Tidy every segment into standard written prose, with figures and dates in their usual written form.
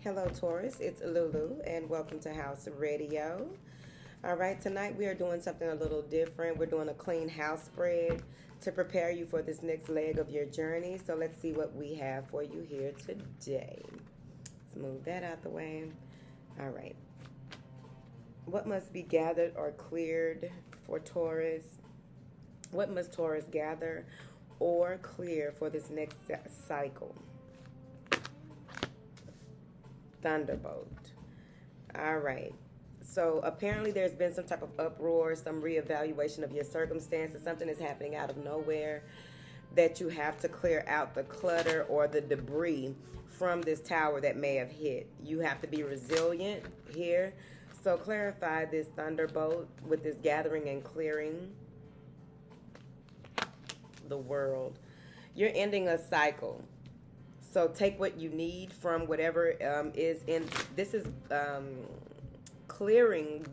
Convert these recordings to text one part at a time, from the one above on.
Hello, Taurus. It's Lulu, and welcome to House Radio. All right, tonight we are doing something a little different. We're doing a clean house spread to prepare you for this next leg of your journey. So let's see what we have for you here today. Let's move that out the way. All right. What must be gathered or cleared for Taurus? What must Taurus gather or clear for this next cycle? Thunderbolt. All right. So apparently there's been some type of uproar, some reevaluation of your circumstances. Something is happening out of nowhere that you have to clear out the clutter or the debris from this tower that may have hit. You have to be resilient here. So clarify this thunderbolt with this gathering and clearing the world. You're ending a cycle. So take what you need from whatever is in. This is clearing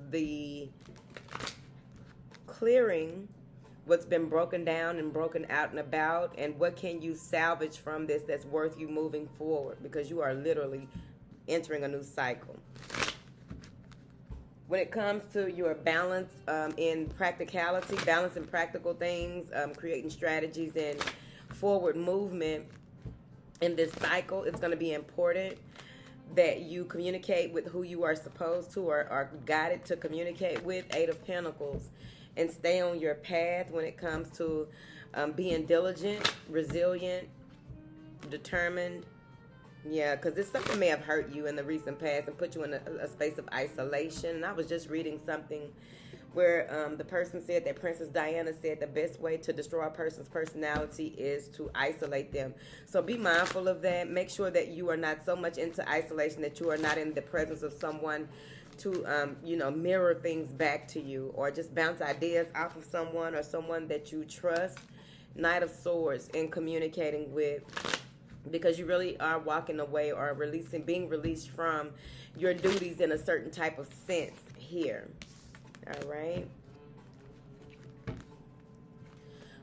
what's been broken down and broken out and about, and what can you salvage from this that's worth you moving forward, because you are literally entering a new cycle. When it comes to your balance in practicality, balance in practical things, creating strategies and forward movement in this cycle, it's going to be important that you communicate with who you are supposed to or are guided to communicate with. Eight of Pentacles. And stay on your path when it comes to being diligent, resilient, determined. Yeah, because this something may have hurt you in the recent past and put you in a space of isolation. And I was just reading something where the person said that Princess Diana said the best way to destroy a person's personality is to isolate them. So be mindful of that. Make sure that you are not so much into isolation that you are not in the presence of someone to, mirror things back to you, or just bounce ideas off of someone or someone that you trust. Knight of Swords in communicating with, because you really are walking away or being released from your duties in a certain type of sense here. All right.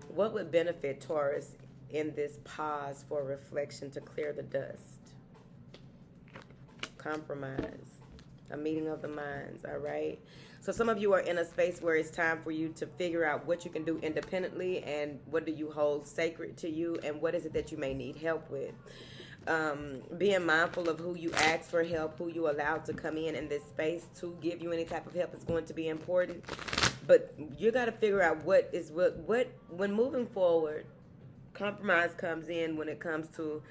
What would benefit Taurus in this pause for reflection to clear the dust? Compromise. A meeting of the minds. All right. So some of you are in a space where it's time for you to figure out what you can do independently, and what do you hold sacred to you, and what is it that you may need help with. Being mindful of who you ask for help, who you allow to come in this space to give you any type of help is going to be important. But you got to figure out what when moving forward, compromise comes in when it comes to,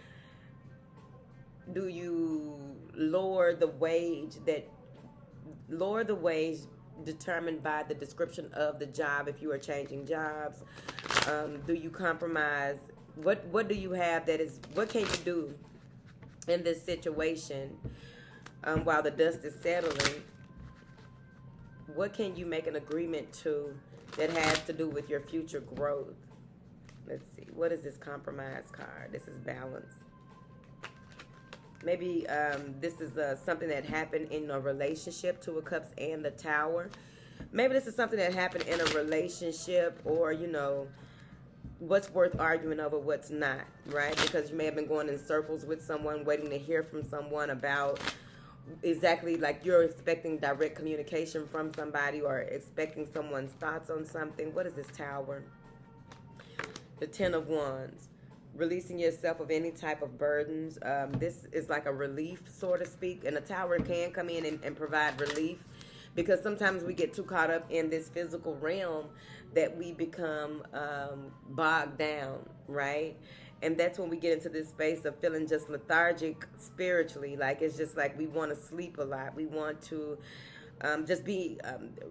do you lower the wage determined by the description of the job if you are changing jobs? Do you compromise? What do you have what can you do in this situation while the dust is settling? What can you make an agreement to that has to do with your future growth? Let's see. What is this compromise card? This is balance. Maybe this is something that happened in a relationship, Two of Cups and the Tower. Maybe this is something that happened in a relationship, or, what's worth arguing over, what's not, right? Because you may have been going in circles with someone, waiting to hear from someone about exactly, like you're expecting direct communication from somebody or expecting someone's thoughts on something. What is this Tower? The Ten of Wands. Releasing yourself of any type of burdens. This is like a relief, so to speak. And a Tower can come in and provide relief, because sometimes we get too caught up in this physical realm that we become bogged down, right? And that's when we get into this space of feeling just lethargic spiritually. Like, it's just like we want to sleep a lot. We want to just be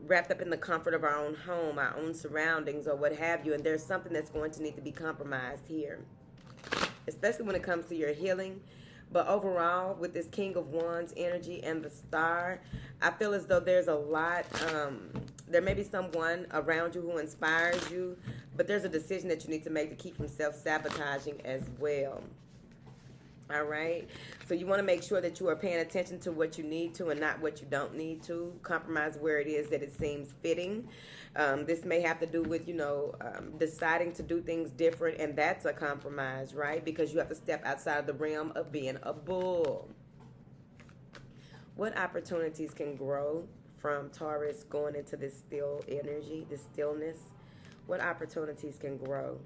wrapped up in the comfort of our own home, our own surroundings, or what have you. And there's something that's going to need to be compromised here, especially when it comes to your healing. But overall, with this King of Wands energy and the Star, I feel as though there's a lot, there may be someone around you who inspires you, but there's a decision that you need to make to keep from self-sabotaging as well. All right? So you want to make sure that you are paying attention to what you need to and not what you don't need to. Compromise where it is that it seems fitting. This may have to do with, deciding to do things different, and that's a compromise, right? Because you have to step outside of the realm of being a bull. What opportunities can grow from Taurus going into this still energy, this stillness? What opportunities can grow?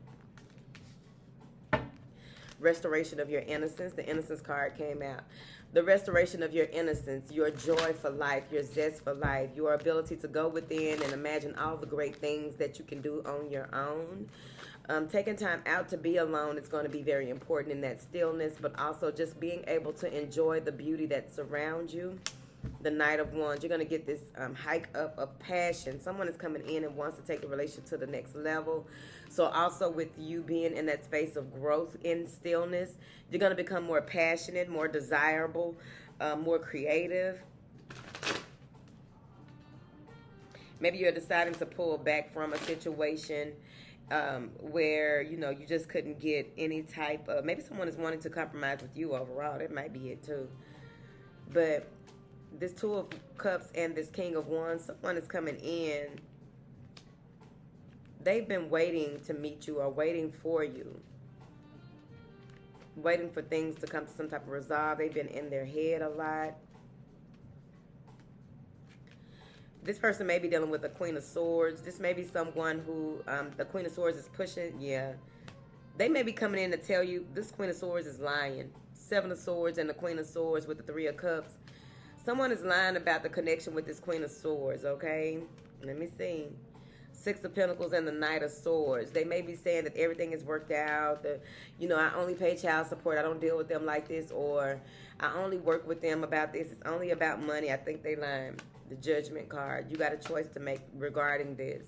Restoration of your innocence. The innocence card came out. The restoration of your innocence, your joy for life, your zest for life, your ability to go within and imagine all the great things that you can do on your own. Taking time out to be alone is going to be very important in that stillness, but also just being able to enjoy the beauty that surrounds you. The Knight of Wands, you're going to get this hike up of passion. Someone is coming in and wants to take the relationship to the next level. So also with you being in that space of growth in stillness, you're going to become more passionate, more desirable, more creative. Maybe you're deciding to pull back from a situation where, you know, you just couldn't get any type of, maybe someone is wanting to compromise with you overall. That might be it too. But this Two of Cups and this King of Wands, someone is coming in. They've been waiting to meet you or waiting for you. Waiting for things to come to some type of resolve. They've been in their head a lot. This person may be dealing with the Queen of Swords. This may be someone who the Queen of Swords is pushing. Yeah. They may be coming in to tell you this Queen of Swords is lying. Seven of Swords and the Queen of Swords with the Three of Cups. Someone is lying about the connection with this Queen of Swords, okay? Let me see. Six of Pentacles and the Knight of Swords. They may be saying that everything is worked out. That, you know, I only pay child support. I don't deal with them like this. Or I only work with them about this. It's only about money. I think they lying. The Judgment card. You got a choice to make regarding this.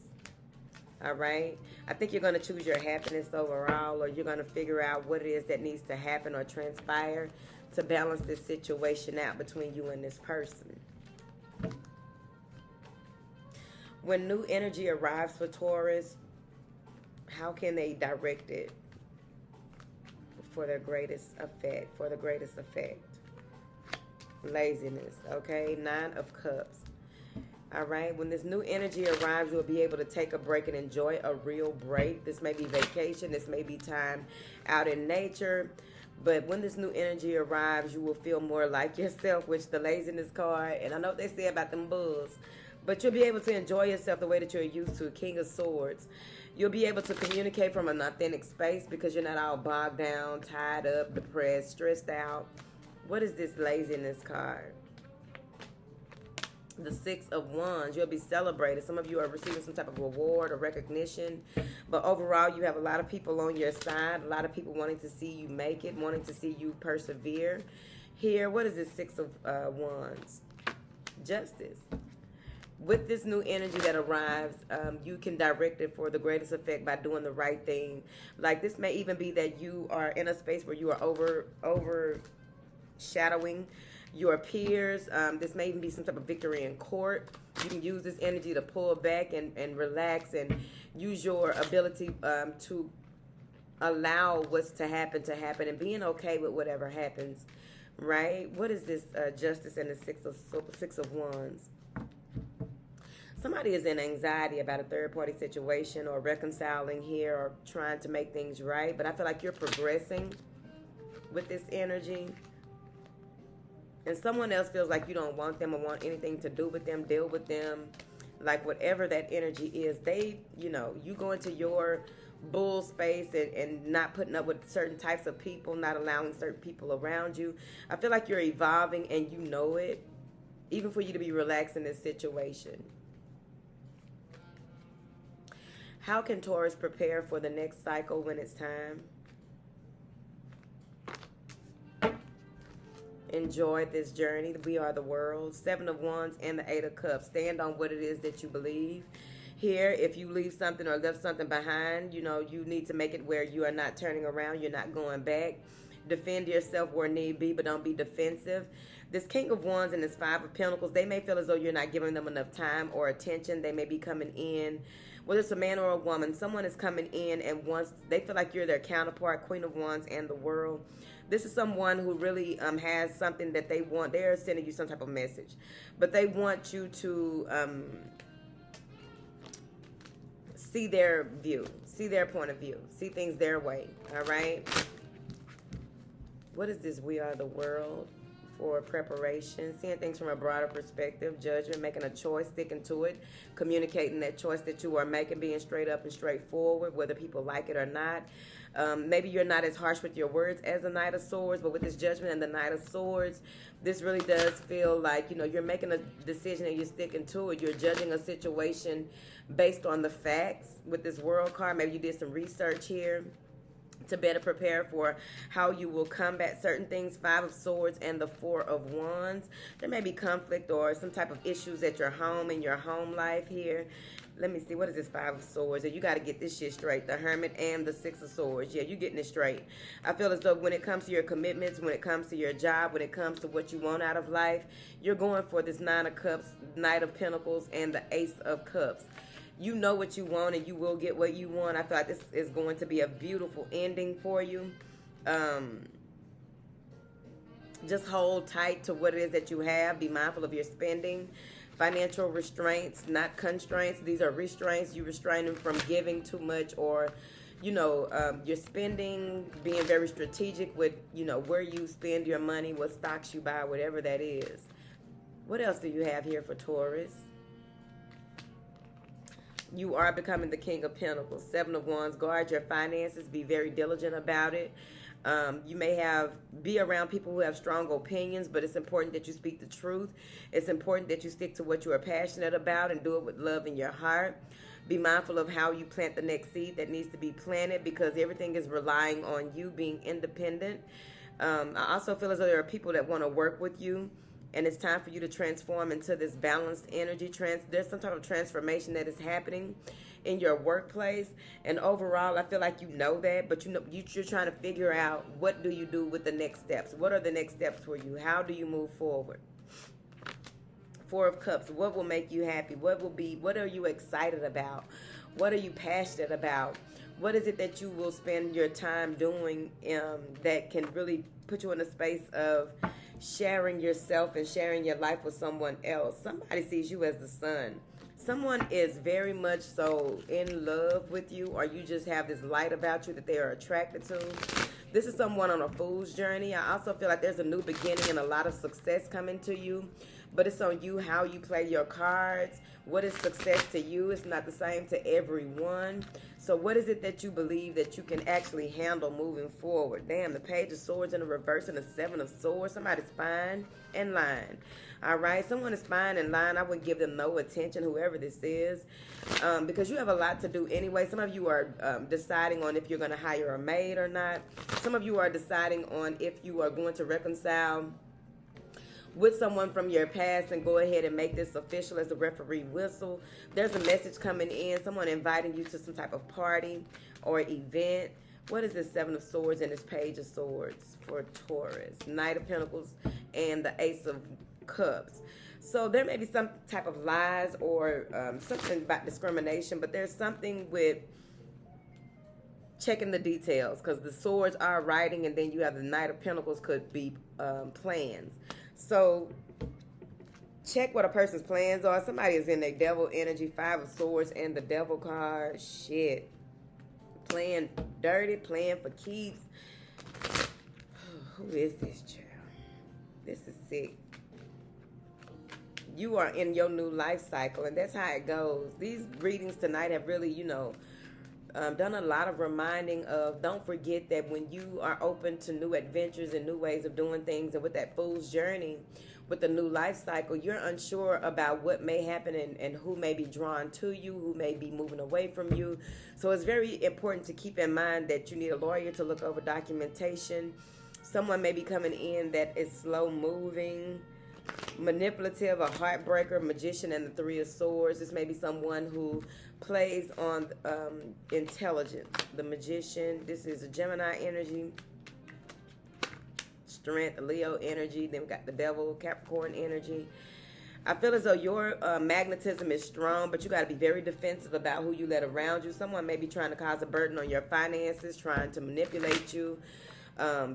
All right? I think you're going to choose your happiness overall, or you're going to figure out what it is that needs to happen or transpire to balance this situation out between you and this person. When new energy arrives for Taurus, how can they direct it for their greatest effect? For the greatest effect. Laziness, okay? Nine of Cups. All right, when this new energy arrives, you'll be able to take a break and enjoy a real break. This may be vacation. This may be time out in nature. But when this new energy arrives, you will feel more like yourself, which the laziness card. And I know what they say about them bulls. But you'll be able to enjoy yourself the way that you're used to. King of Swords. You'll be able to communicate from an authentic space because you're not all bogged down, tied up, depressed, stressed out. What is this laziness card? The Six of Wands. You'll be celebrated. Some of you are receiving some type of reward or recognition. But overall, you have a lot of people on your side. A lot of people wanting to see you make it, wanting to see you persevere. Here, what is this Six of Wands? Justice. With this new energy that arrives, you can direct it for the greatest effect by doing the right thing. Like this may even be that you are in a space where you are overshadowing your peers. This may even be some type of victory in court. You can use this energy to pull back and relax and use your ability to allow what's to happen and being okay with whatever happens, right? What is this Justice and the Six of Wands? Somebody is in anxiety about a third-party situation or reconciling here or trying to make things right, but I feel like you're progressing with this energy. And someone else feels like you don't want them or want anything to do with them, deal with them. Like whatever that energy is, they, you know, you go into your bull space and not putting up with certain types of people, not allowing certain people around you. I feel like you're evolving and you know it, even for you to be relaxed in this situation. How can Taurus prepare for the next cycle when it's time? Enjoy this journey. We are the world. Seven of Wands and the Eight of Cups. Stand on what it is that you believe. Here, if you leave something or left something behind, you know, you need to make it where you are not turning around. You're not going back. Defend yourself where need be, but don't be defensive. This King of Wands and this Five of Pentacles, they may feel as though you're not giving them enough time or attention. They may be coming in, whether it's a man or a woman, someone is coming in and wants, they feel like you're their counterpart, Queen of Wands and the World. This is someone who really has something that they want. They're sending you some type of message. But they want you to see their view, see their point of view, see things their way, all right? What is this We Are the World for preparation, seeing things from a broader perspective, judgment, making a choice, sticking to it, communicating that choice that you are making, being straight up and straightforward, whether people like it or not. Maybe you're not as harsh with your words as the Knight of Swords, but with this Judgment and the Knight of Swords, this really does feel like, you're making a decision and you're sticking to it. You're judging a situation based on the facts with this World card. Maybe you did some research here to better prepare for how you will combat certain things. Five of Swords and the Four of Wands. There may be conflict or some type of issues at your home, in your home life here. Let me see, what is this Five of Swords? You got to get this shit straight. The Hermit and the Six of Swords. Yeah, you're getting it straight. I feel as though when it comes to your commitments, when it comes to your job, when it comes to what you want out of life, you're going for this Nine of Cups, Knight of Pentacles, and the Ace of Cups. You know what you want and you will get what you want. I feel like this is going to be a beautiful ending for you. Just hold tight to what it is that you have. Be mindful of your spending. Financial restraints, not constraints. These are restraints. You restrain them from giving too much, or, your spending, being very strategic with, where you spend your money, what stocks you buy, whatever that is. What else do you have here for Taurus? You are becoming the King of Pentacles. Seven of Wands. Guard your finances. Be very diligent about it. You may be around people who have strong opinions, but it's important that you speak the truth. It's important that you stick to what you are passionate about and do it with love in your heart. Be mindful of how you plant the next seed that needs to be planted, because everything is relying on you being independent. I also feel as though there are people that want to work with you, and it's time for you to transform into this balanced energy. There's some type of transformation that is happening in your workplace, and overall I feel like you know that, but you're trying to figure out, what do you do with the next steps? What are the next steps for you? How do you move forward? Four of Cups. What will make you happy? What are you excited about? What are you passionate about? What is it that you will spend your time doing that can really put you in a space of sharing yourself and sharing your life with someone else? Somebody sees you as the sun. Someone is very much so in love with you, or you just have this light about you that they are attracted to. This is someone on a fool's journey. I also feel like there's a new beginning and a lot of success coming to you, but it's on you how you play your cards. What is success to you? It's not the same to everyone. So what is it that you believe that you can actually handle moving forward? Damn, the Page of Swords in the reverse and the Seven of Swords. Somebody's spying and lying. All right, someone is spying and lying. I wouldn't give them no attention, whoever this is, because you have a lot to do anyway. Some of you are deciding on if you're going to hire a maid or not. Some of you are deciding on if you are going to reconcile with someone from your past and go ahead and make this official as the referee whistle. There's a message coming in, someone inviting you to some type of party or event. What is this Seven of Swords and this Page of Swords for Taurus? Knight of Pentacles and the Ace of Cups. So there may be some type of lies or something about discrimination, but there's something with checking the details, because the swords are writing, and then you have the Knight of Pentacles could be plans. So check what a person's plans are. Somebody is in their devil energy. Five of Swords and the Devil card. Shit. Playing dirty, playing for keeps. Who is this child? This is sick. You are in your new life cycle, and that's how it goes. These readings tonight have really, done a lot of reminding of, don't forget that when you are open to new adventures and new ways of doing things, and with that fool's journey, with the new life cycle, you're unsure about what may happen and who may be drawn to you, who may be moving away from you. So it's very important to keep in mind that you need a lawyer to look over documentation. Someone may be coming in that is slow moving, manipulative, a heartbreaker, magician, and the Three of Swords. This may be someone who plays on intelligence. The magician. This is a Gemini energy. Strength, Leo energy. Then we got the Devil, Capricorn energy. I feel as though your magnetism is strong, but you got to be very defensive about who you let around you. Someone may be trying to cause a burden on your finances, trying to manipulate you.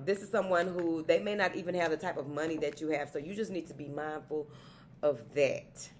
This is someone who, they may not even have the type of money that you have, so you just need to be mindful of that.